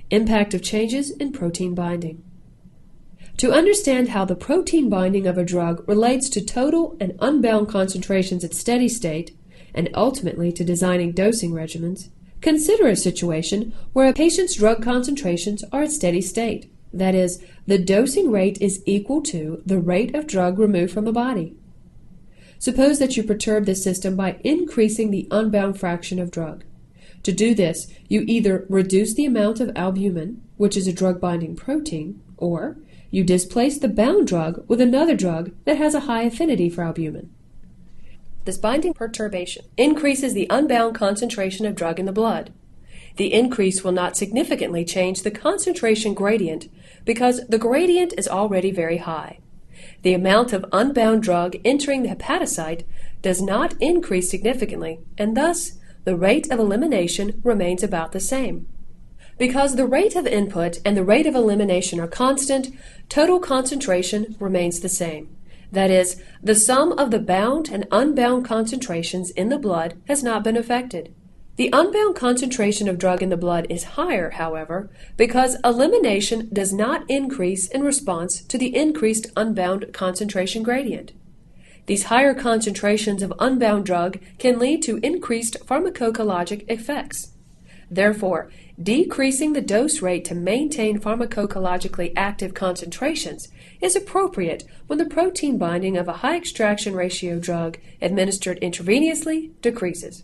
Impact of changes in protein binding. To understand how the protein binding of a drug relates to total and unbound concentrations at steady state, and ultimately to designing dosing regimens, consider a situation where a patient's drug concentrations are at steady state. That is, the dosing rate is equal to the rate of drug removed from the body. Suppose that you perturb the system by increasing the unbound fraction of drug. To do this, you either reduce the amount of albumin, which is a drug-binding protein, or you displace the bound drug with another drug that has a high affinity for albumin. This binding perturbation increases the unbound concentration of drug in the blood. The increase will not significantly change the concentration gradient because the gradient is already very high. The amount of unbound drug entering the hepatocyte does not increase significantly, and thus the rate of elimination remains about the same. Because the rate of input and the rate of elimination are constant, total concentration remains the same. That is, the sum of the bound and unbound concentrations in the blood has not been affected. The unbound concentration of drug in the blood is higher, however, because elimination does not increase in response to the increased unbound concentration gradient. These higher concentrations of unbound drug can lead to increased pharmacologic effects. Therefore, decreasing the dose rate to maintain pharmacologically active concentrations is appropriate when the protein binding of a high extraction ratio drug administered intravenously decreases.